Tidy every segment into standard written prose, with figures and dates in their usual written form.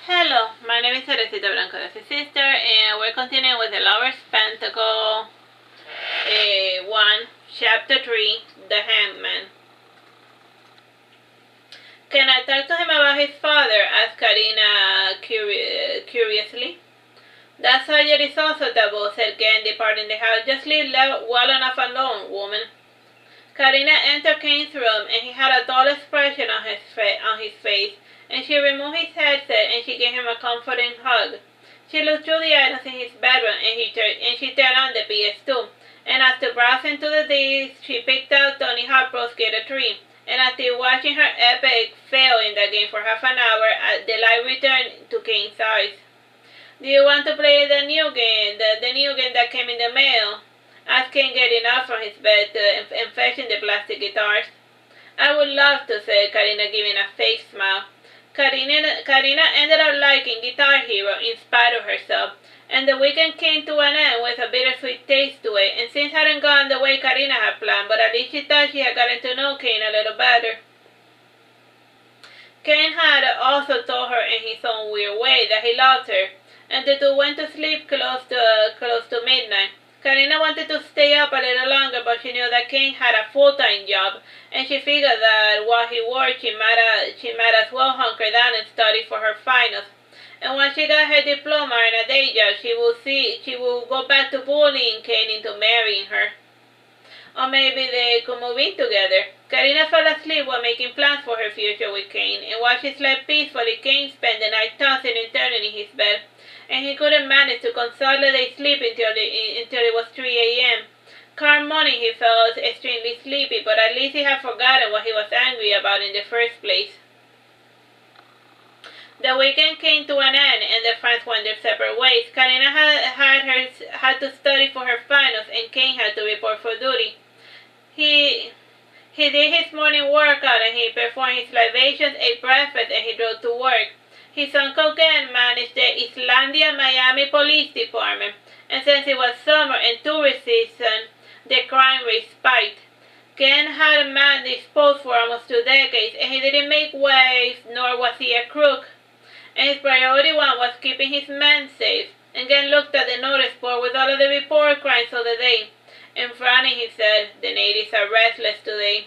Hello, my name is Teresita Blanco, Artsy Sister, and we're continuing with the Lover's Pentacle 1, Chapter 3, The Hangman. Can I talk to him about his father? Asked Karina curiously. That subject is also taboo, said Kain, departing the house. Just leave well enough alone, woman. Karina entered Kain's room, and he had a dull expression on his face, and she removed his headset, and she gave him a comforting hug. She looked through the items in his bedroom, and she turned on the PS2. And after browsing through the discs, she picked out Tony Hawk's Skater 3. And after watching her epic fail in the game for half an hour, the light returned to Kain's eyes. Do you want to play the new game that came in the mail? Asked Kain, getting up from his bed and fetching the plastic guitars. I would love to, said Karina, giving a fake smile. Karina ended up liking Guitar Hero in spite of herself, and the weekend came to an end with a bittersweet taste to it, and things hadn't gone the way Karina had planned, but at least she thought she had gotten to know Kain a little better. Kain had also told her in his own weird way that he loved her, and the two went to sleep close to midnight. Karina wanted to stay up a little longer, but she knew that Kain had a full-time job, and she figured that while he worked, she might as well hunker down and study for her finals. And once she got her diploma and a day job, she would go back to bullying Kain into marrying her. Or maybe they could move in together. Karina fell asleep while making plans for her future with Kain, and while she slept peacefully, Kain spent the night tossing and turning in his bed, and he couldn't manage to consolidate sleep until it was 3 a.m. Calm morning he felt extremely sleepy, but at least he had forgotten what he was angry about in the first place. The weekend came to an end, and their friends went their separate ways. Karina had to study for her finals, and Kain had to report for duty. He did his morning workout, and he performed his libations, ate breakfast, and he drove to work. His uncle Ken managed the Islandia Miami Police Department, and since it was summer and tourist season, the crime rate spiked. Ken had a man disposed for almost 2 decades, and he didn't make waves, nor was he a crook. And his priority one was keeping his men safe. And Ken looked at the notice board with all of the report crimes of the day. And frowning, he said, "The natives are restless today."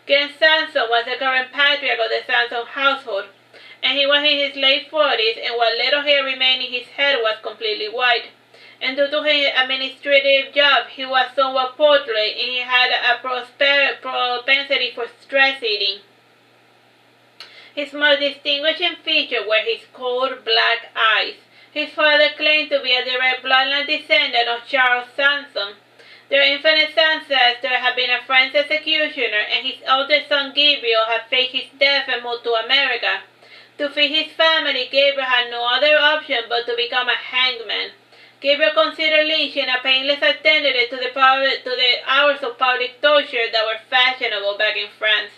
Kain Sanson was the current patriarch of the Sanson household, and he was in his late 40s, and what little hair remained in his head was completely white. And due to his administrative job, he was somewhat portly, and he had a propensity for stress eating. His most distinguishing feature were his cold black eyes. His father claimed to be a direct bloodline descendant of Charles Sanson. Their infant ancestor had been a French executioner, and his eldest son Gabriel had faked his death and moved to America. To feed his family, Gabriel had no other option but to become a hangman. Gabriel considered lynching a painless alternative to the hours of public torture that were fashionable back in France.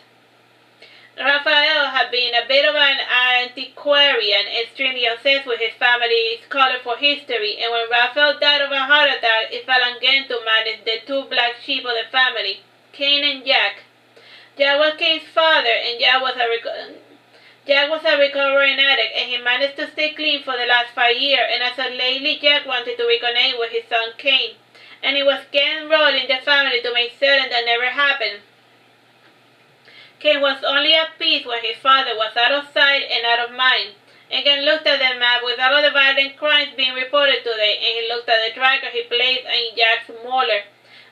Raphael had been a bit of an antiquarian, extremely obsessed with his family's colorful history, and when Raphael died of a heart attack, it fell on Ken to manage the two black sheep of the family, Kain and Jack. Jack was Kain's father, and Jack was a recovering addict, and he managed to stay clean for the last 5 years, and as of lately, Jack wanted to reconnect with his son Kain, and it was Ken's role in the family to make certain that never happened. Kain was only at peace when his father was out of sight and out of mind. And Ken looked at the map with all of the violent crimes being reported today, and he looked at the tracker he placed in Jack's molar.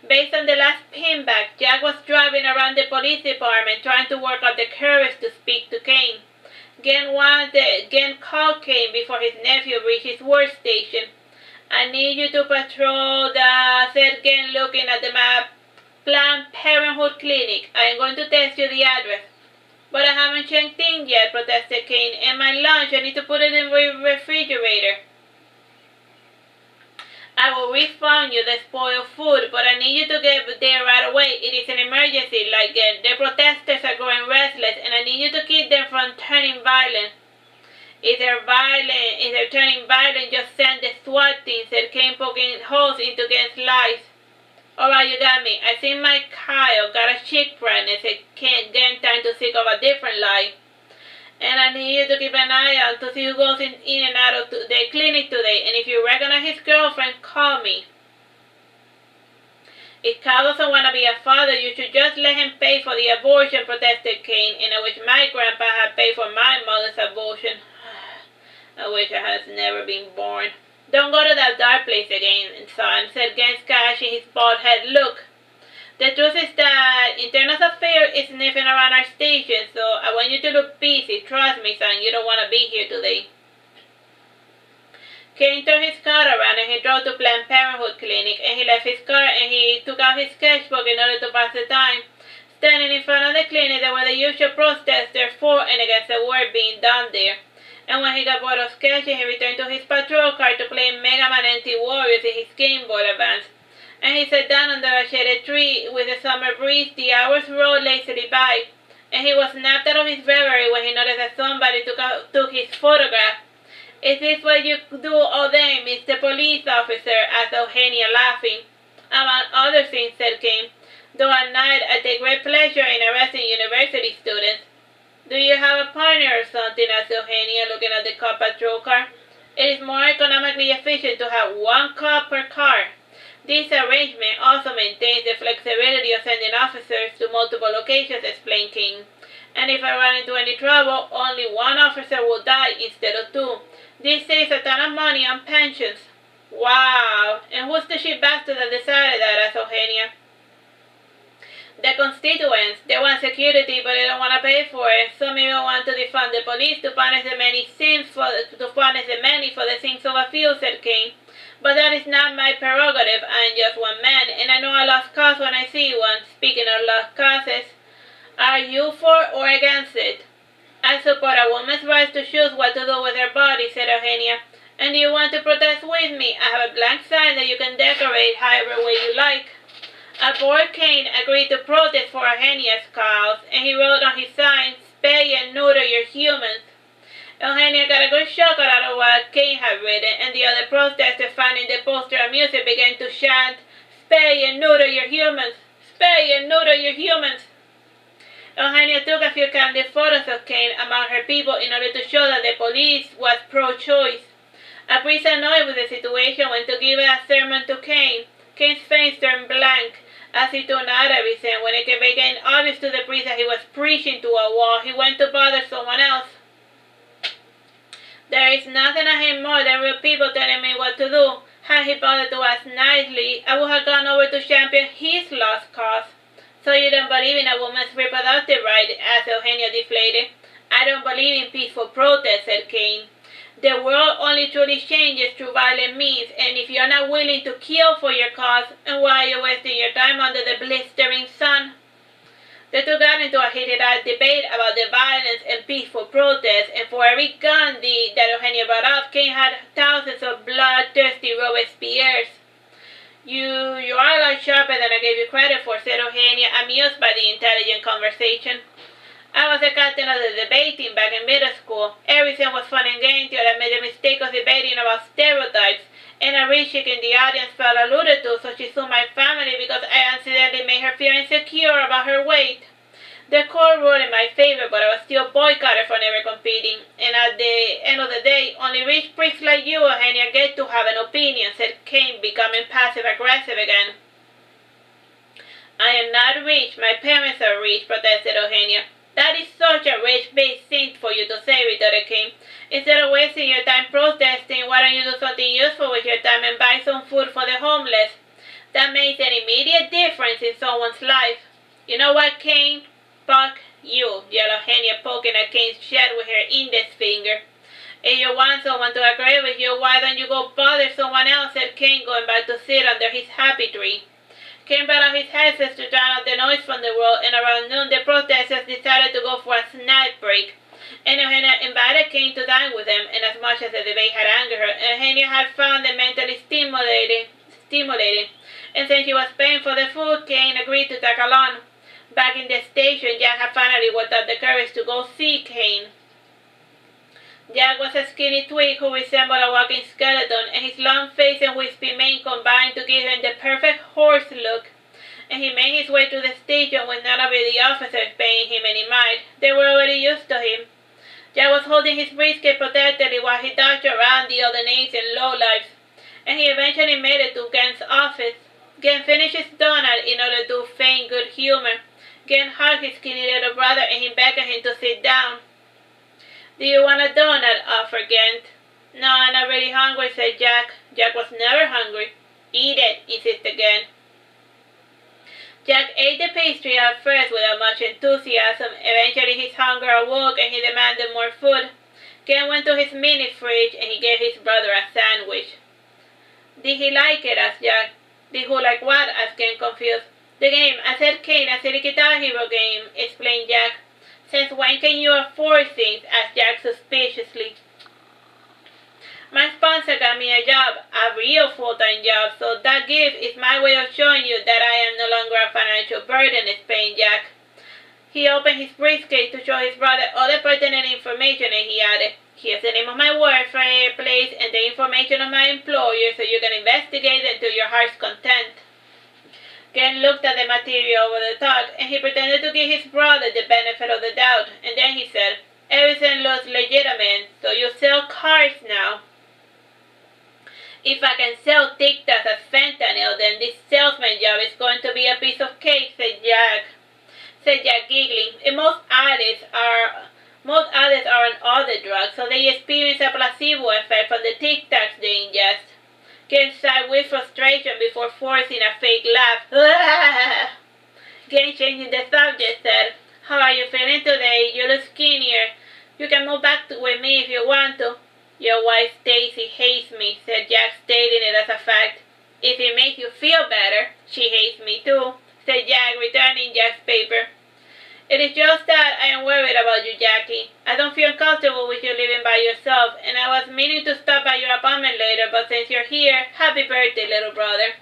Based on the last pinback, Jack was driving around the police department trying to work up the courage to speak to Kain. Ken called Kain before his nephew reached his workstation. "I need you to patrol said Ken, looking at the map. Planned Parenthood Clinic. I am going to text you the address." "But I haven't checked in yet," protested Kain. "And my lunch, I need to put it in the refrigerator." "I will refund you the spoiled food, but I need you to get there right away. It is an emergency, like the protesters are growing restless, and I need you to keep them from turning violent." If they're turning violent, just send the SWAT team," said Kain, poking holes into Ken's lies. "Alright, you got me. I think my Kyle got a chick pregnant," said Ken, getting time to think of a different lie. And I need you to keep an eye out to see who goes in and out of the clinic today. And if you recognize his girlfriend, call me. If Kyle doesn't want to be a father, you should just let him pay for the abortion, protested Kain, and I wish my grandpa had paid for my mother's abortion. I wish I had never been born. Don't go to that dark place again, son, said Gen, scratching his bald head. Look, the truth is that internal affairs is sniffing around our station, so I want you to look busy. Trust me, son, you don't want to be here today. Kain turned his car around and he drove to Planned Parenthood Clinic, and he left his car and he took out his sketchbook in order to pass the time. Standing in front of the clinic, there were the usual protesters for and against the work being done there. And when he got bored of sketching, he returned to his patrol car to play Mega Man Anti-Warriors in his Game Boy Advance. And he sat down under a shaded tree with the summer breeze. The hours rolled lazily by, and he was snapped out of his reverie when he noticed that somebody took his photograph. Is this what you do all day, Mr. Police Officer? Asked Eugenia, laughing. Among other things, said Kain, though at night I take great pleasure in arresting university students. Do you have a partner or something? Asked Eugenia, looking at the cop patrol car. It is more economically efficient to have one cop per car. This arrangement also maintains the flexibility of sending officers to multiple locations, explained Kain. And if I run into any trouble, only one officer will die instead of two. This saves a ton of money on pensions. Wow! And who's the shit bastard that decided that? Asked Eugenia. The constituents. They want security, but they don't want to pay for it. Some even want to defund the police to punish the many for the sins of a few, said Kain. But that is not my prerogative. I am just one man, and I know a lost cause when I see one. Speaking of lost causes, are you for or against it? I support a woman's right to choose what to do with her body, said Eugenia. And do you want to protest with me? I have a blank sign that you can decorate however way you like. Aboard Kain agreed to protest for Eugenia's cause, and he wrote on his sign, spay and neuter your humans. Eugenia got a good shock out of what Kain had written, and the other protesters finding the poster amusing began to chant, spay and neuter your humans, spay and neuter your humans. Eugenia took a few candid photos of Kain among her people in order to show that the police was pro-choice. A priest annoyed with the situation went to give a sermon to Kain. Kain's face turned blank as he turned out everything. When it became obvious to the priest that he was preaching to a wall, he went to bother someone else. There is nothing I hate more than real people telling me what to do. Had he bothered to ask nicely, I would have gone over to champion his lost cause. So you don't believe in a woman's reproductive right? Asked Eugenia, deflated. I don't believe in peaceful protest, said Kain. The world only truly changes through violent means, and if you're not willing to kill for your cause, and why are you wasting your time under the blistering sun? The two got into a heated debate about the violence and peaceful protest, and for every gun that Eugenia brought up, Kain had thousands of bloodthirsty Robespierres. You are a lot sharper than I gave you credit for, said Eugenia, amused by the intelligent conversation. I was the captain of the debate team back in middle school. Everything was fun and games till I made the mistake of debating about stereotypes, and a rich chick in the audience felt alluded to, so she sued my family because I accidentally made her feel insecure about her weight. The court ruled in my favor, but I was still boycotted for never competing. And at the end of the day, only rich pricks like you, Eugenia, get to have an opinion, said Kain, becoming passive-aggressive again. I am not rich. My parents are rich, protested Eugenia. That is such a rich-based thing for you to say, retorted Kain. Instead of wasting your time protesting, why don't you do something useful with your time and buy some food for the homeless? That makes an immediate difference in someone's life. You know what, Kain? Fuck you, yelled Eugenia, poking at Kain's chest with her index finger. If you want someone to agree with you, why don't you go bother someone else, said Kain, going back to sit under his happy tree. Kain brought out his headset to drown out the noise from the world, and around noon the protesters decided to go for a snack break. And Eugenia invited Kain to dine with them, and as much as the debate had angered her, Eugenia had found them mentally stimulating. And since she was paying for the food, Kain agreed to tag along. Back in the station, Jack had finally worked up the courage to go see Kain. Jack was a skinny twig who resembled a walking skeleton, and his long face and wispy mane combined to give him the perfect horse look. And he made his way to the station with none of the officers paying him any mind. They were already used to him. Jack was holding his briefcase protectively while he dodged around the other names and lowlifes, and he eventually made it to Gen's office. Gen finished his donut in order to feign good humor. Gen hugged his skinny little brother and he beckoned him to sit down. "Do you want a donut?" offered Gen. "No, I'm not really hungry," said Jack. Jack was never hungry. "Eat it," insisted Gen. Jack ate the pastry at first without much enthusiasm. Eventually his hunger awoke and he demanded more food. Ken went to his mini fridge and he gave his brother a sandwich. "Did he like it?" asked Jack. "Did who like what?" asked Ken, confused. "The game. I said Kain, a silly guitar hero game," explained Jack. "Since when can you afford things?" asked Jack suspiciously. "My sponsor got me a job, a real full-time job, so that gift is my way of showing you that I am no longer a financial burden," explained Jack. He opened his briefcase to show his brother all the pertinent information and he added, "Here's the name of my workplace and the information of my employer so you can investigate them to your heart's content." Ken looked at the material over the top and he pretended to give his brother the benefit of the doubt, and then he said, "Everything looks legitimate, so you sell cars now." "If I can sell Tic Tacs as fentanyl, then this salesman job is going to be a piece of cake," said Jack giggling. And most addicts are on other drugs, so they experience a placebo effect from the Tic Tacs they ingest. Ken sighed with frustration before forcing a fake laugh. Ken, changing the subject, said, "How are you feeling today? You look skinnier. You can move back with me if you want to." "Your wife Stacy hates me," said Jack, stating it as a fact. "If it makes you feel better, she hates me too," said Jack, returning Jack's paper. "It is just that I am worried about you, Jackie. I don't feel comfortable with you living by yourself, and I was meaning to stop by your apartment later, but since you're here, happy birthday, little brother."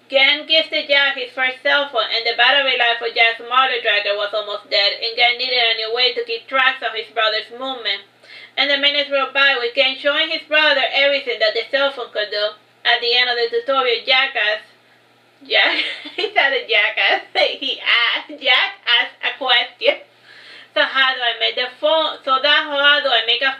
Gen gifted Jack his first cell phone, and the battery life for Jack's motor tracker was almost dead, and Gen needed a new way to keep track of his brother's movement. And the minutes rolled by with Gen showing his brother everything that the cell phone could do. At the end of the tutorial, Jack, he sounded jackass. Jack asked a question. How do I make a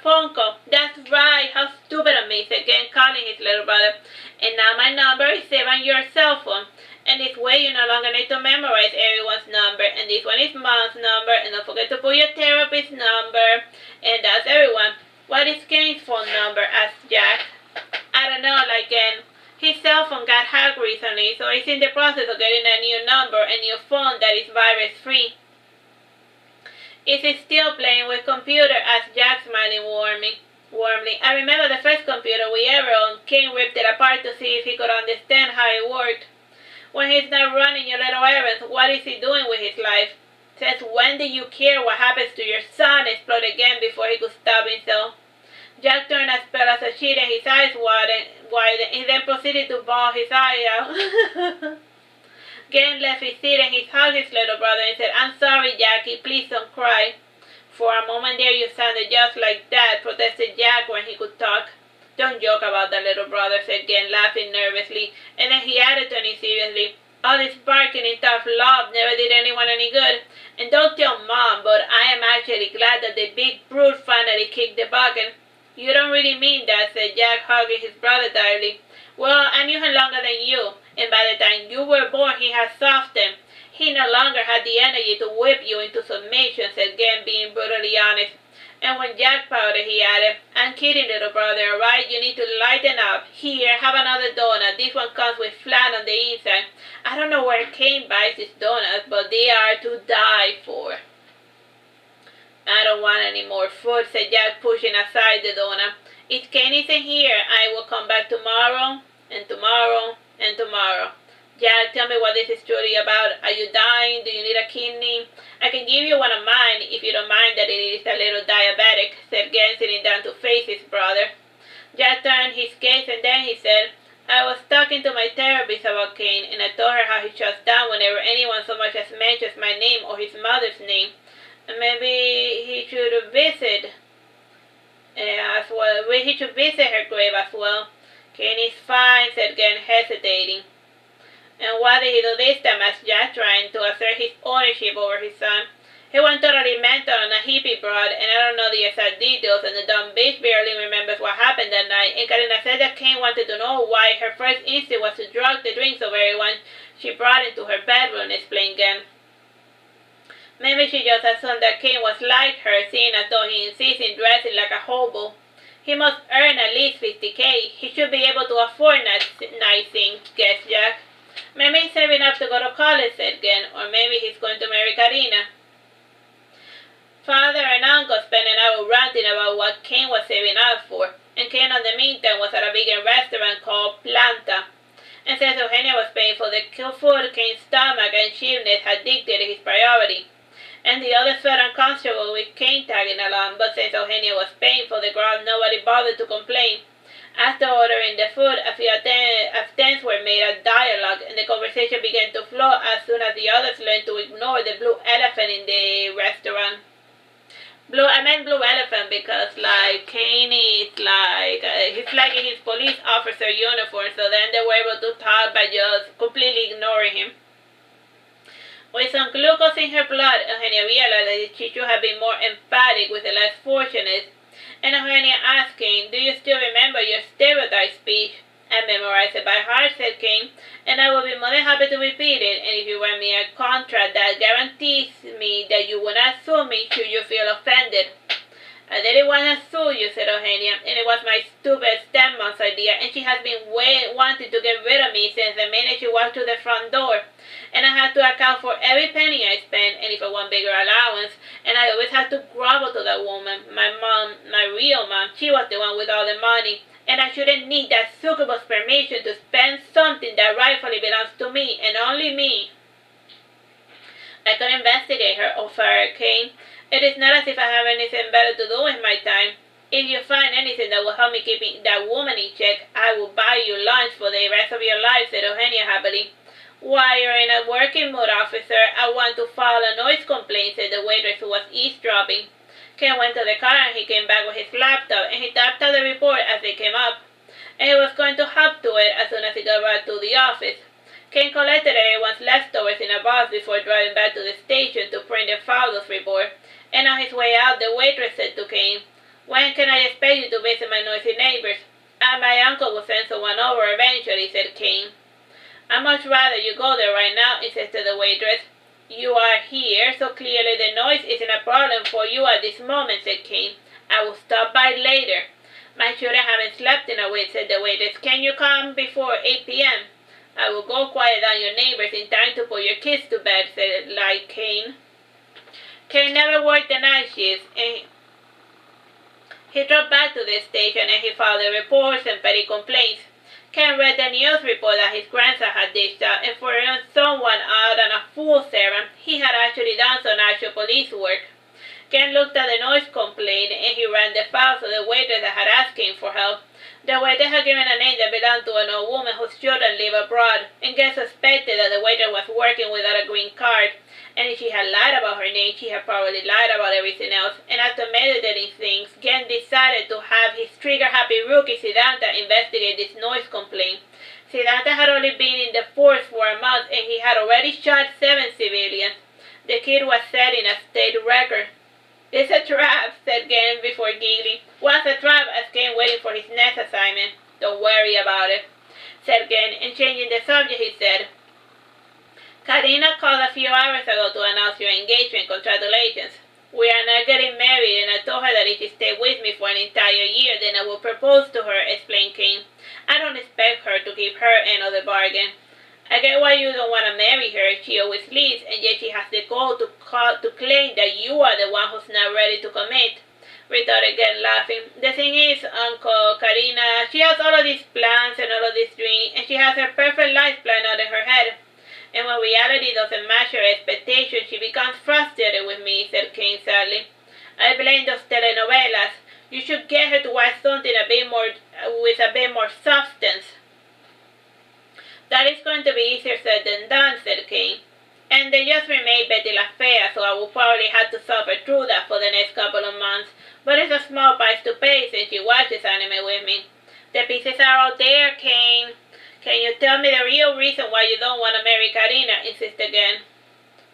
phone call? "That's right, how stupid of me," said Gen, calling his little brother. "And now my number is saved on your cell phone. And this way you no longer need to memorize everyone's number. And this one is Mom's number. And don't forget to put your therapist's number. And that's everyone." "What is Gen's phone number?" asked Jack. "I don't know, like Gen. His cell phone got hacked recently, so he's in the process of getting a new number, a new phone that is virus-free." "Is he still playing with computer?" asked Jack, smiling warmly. "I remember the first computer we ever owned. Ken ripped it apart to see if he could understand how it worked." "When he's not running your little errands, what is he doing with his life?" "Since when do you care what happens to your son?" exploded again before he could stop himself. Jack turned as pale as a sheet and his eyes widened. He then proceeded to bawl his eye out. Gen left his seat and he hugged his little brother and said, "I'm sorry, Jackie, please don't cry." "For a moment there you sounded just like Dad," protested Jack when he could talk. "Don't joke about that, little brother," said Gen, laughing nervously, and then he added, turning seriously, "All this barking and tough love never did anyone any good. And don't tell Mom, but I am actually glad that the big brute finally kicked the bucket." "You don't really mean that," said Jack, hugging his brother tightly. "Well, I knew him longer than you, and by the time you were born he had softened. He no longer had the energy to whip you into submission," said Gen, being brutally honest. And when Jack pouted, he added, "I'm kidding, little brother, alright? You need to lighten up. Here, have another donut. This one comes with flan on the inside. I don't know where Kain buys his donuts, but they are to die for." "I don't want any more food," said Jack, pushing aside the donut. "If Kain isn't here, I will come back tomorrow, and tomorrow, and tomorrow. Jack, tell me what this is truly about. Are you dying? Do you need a kidney? I can give you one of mine if you don't mind that it is a little diabetic," said Gen, sitting down to face his brother. Jack turned his gaze and then he said, "I was talking to my therapist about Kain, and I told her how he shuts down whenever anyone so much as mentions my name or his mother's name. And maybe he should visit as well. He should visit her grave as well." "Kain is fine," said Gen, hesitating. "And why did he do this time?" asked Jack, trying to assert his ownership over his son. He went totally mental on a hippie broad, and I don't know the exact details, and the dumb bitch barely remembers what happened that night, and Karina said that Kain wanted to know why her first instinct was to drug the drinks of everyone she brought into her bedroom, explained Gen. Maybe she just assumed that Kain was like her, seeing as though he insists in dressing like a hobo. He must earn at least $50K. He should be able to afford nice things, guessed Jack. Maybe he's saving up to go to college, said Gen, or maybe he's going to marry Karina. Father and uncle spent an hour ranting about what Kain was saving up for, and Kain in the meantime was at a vegan restaurant called Planta. And since Eugenia was paying for the food, Kain's stomach and cheapness had dictated his priority. And the others felt uncomfortable with Kain tagging along, but since Eugenia was paying for the grub, nobody bothered to complain. After ordering the food, a few attempts were made at dialogue, and the conversation began to flow as soon as the others learned to ignore the blue elephant in the restaurant. I meant blue elephant because, like, Kain is, like, he's like in his police officer uniform, so then they were able to talk by just completely ignoring him. With some glucose in her blood, Eugenia realized that she should have been more emphatic with the less fortunate. And Eugenia asked Kain, "Do you still remember your stereotype speech?" "I memorized it by heart," said Kain, "and I will be more than happy to repeat it, and if you want me a contract that guarantees me that you will not sue me should you feel offended." "I didn't want to sue you," said Eugenia, "and it was my stupid stepmom's idea, and she has been wanting to get rid of me since the minute she walked through the front door. And I had to account for every penny I spent, and if I want bigger allowance, and I always had to grovel to that woman, my mom, my real mom. She was the one with all the money, and I shouldn't need that succubus permission to spend something that rightfully belongs to me, and only me." "I could investigate her," offered Kain. "It is not as if I have anything better to do with my time. If you find anything that will help me keep that woman in check, I will buy you lunch for the rest of your life," said Eugenia happily. "While you're in a working mood, officer, I want to file a noise complaint," said the waitress who was eavesdropping. Kain went to the car and he came back with his laptop, and he tapped out the report as they came up. And he was going to hop to it as soon as he got back to the office. Kain collected everyone's leftovers in a box before driving back to the station to print the Fowler's report. And on his way out, the waitress said to Kain, "When can I expect you to visit my noisy neighbors?" "My uncle will send someone over eventually," said Kain. "I'd much rather you go there right now," insisted the waitress. "You are here, so clearly the noise isn't a problem for you at this moment," said Kain. "I will stop by later." "My children haven't slept in a week," said the waitress. "Can you come before 8 p.m.? "I will go quiet down your neighbors in time to put your kids to bed," said Kain. Kain never worked the night shifts, and he drove back to the station and he filed the reports and petty complaints. Kain read the news report that his grandson had dished out, and for someone out on a fool's errand, he had actually done some actual police work. Kain looked at the noise complaint and he ran the files of the waitress that had asked him for help. The waitress had given a name that belonged to an old woman whose children live abroad, and Kain suspected that the waitress was working without a green card. And if she had lied about her name, she had probably lied about everything else. And after meditating things, Kain decided to have his trigger-happy rookie Siddhartha investigate this noise complaint. Siddhartha had only been in the force for a month, and he had already shot 7 civilians. The kid was setting a state record. "It's a trap," said Kain before giggling. "What's a trap?" asked Kain, waiting for his next assignment. "Don't worry about it," said Kain, and changing the subject, he said, "Karina called a few hours ago to announce your engagement. Congratulations. We are not getting married, and I told her that if she stayed with me for an entire year, then I would propose to her," explained Kain. "I don't expect her to keep her end of the bargain. I get why you don't want to marry her. She always leaves, and yet she has the gall to claim that you are the one who's not ready to commit," retorted Kain, laughing. "The thing is, Uncle, Karina, she has all of these plans and all of these dreams, and she has her perfect life planned out in her head. And when reality doesn't match her expectations, she becomes frustrated with me," said Kain sadly. "I blame those telenovelas. You should get her to watch something with a bit more substance." "That is going to be easier said than done," said Kain. "And they just remade Betty La Fea, so I will probably have to suffer through that for the next couple of months. But it's a small price to pay since she watches anime with me." "The pieces are out there, Kain. Can you tell me the real reason why you don't want to marry Karina?" insisted Kain.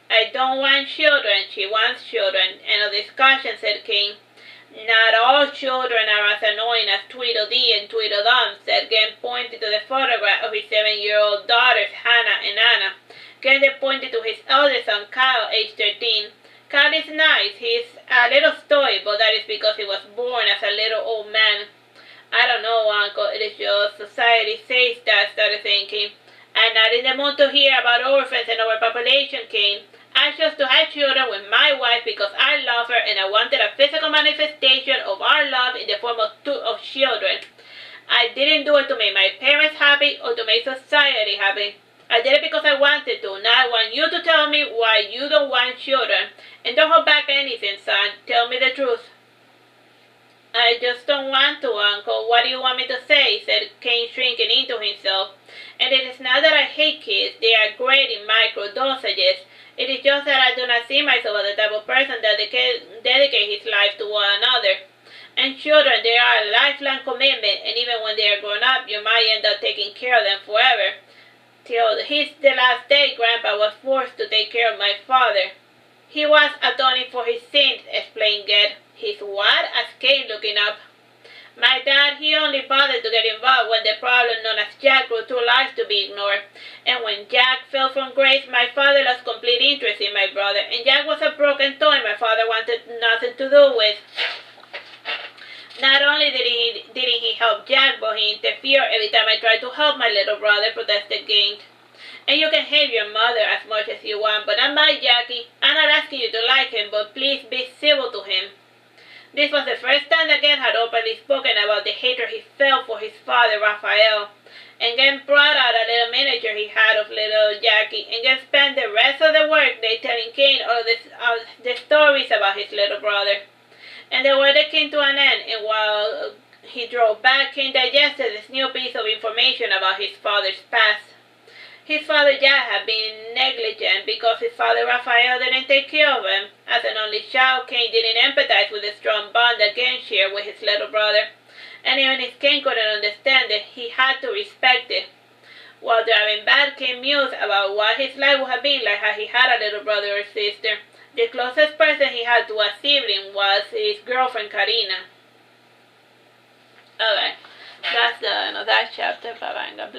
I don't want children, she wants children. End of discussion, said Kain. Not all children are as annoying as Tweedledee and Tweedledum, said Gen, pointing to the photograph of his 7-year-old daughters, Hannah and Anna. Gen then pointed to his eldest son, Kyle, age 13. Kyle is nice. He's a little stoic, but that is because he was born as a little old man. I don't know, Uncle. It is just society says that, started thinking. I'm not in the mood to hear about orphans and overpopulation, Kain. I chose to have children with my wife because I love her and I wanted a physical manifestation of our love in the form of children. I didn't do it to make my parents happy or to make society happy. I did it because I wanted to. Now I want you to tell me why you don't want children. And don't hold back anything, son. Tell me the truth. I just don't want to, Uncle. What do you want me to say? Said Kain, shrinking into himself. And it is not that I hate kids. They are great in micro dosages. It is just that I do not see myself as the type of person that dedicate his life to one another. And children, they are a lifelong commitment, and even when they are grown up, you might end up taking care of them forever. Till the last day, Grandpa was forced to take care of my father. He was atoning for his sins, explained Ged. His what? Asked Kain, looking up. My dad, he only bothered to get involved when the problem known as Jack grew too large to be ignored. And when Jack fell from grace, my father lost complete interest in my brother. And Jack was a broken toy my father wanted nothing to do with. Not only didn't he help Jack, but he interfered every time I tried to help my little brother, protested Gaines. And you can hate your mother as much as you want, but not my Jackie. I'm not asking you to like him, but please be civil to him. This was the first time that Gen had openly spoken about the hatred he felt for his father, Raphael. And Gen brought out a little miniature he had of little Jackie, and Gen spent the rest of the workday telling Kain all the stories about his little brother. And the weather came to an end, and while he drove back, Kain digested this new piece of information about his father's past. His father Jack had been negligent because his father Raphael didn't take care of him. As an only child, Kain didn't empathize with the strong bond that Gen shared with his little brother. And even if Kain couldn't understand it, he had to respect it. While driving back, Kain mused about what his life would have been like had he had a little brother or sister. The closest person he had to a sibling was his girlfriend Karina. Alright, that's the end of that chapter. Bye-bye. God bless.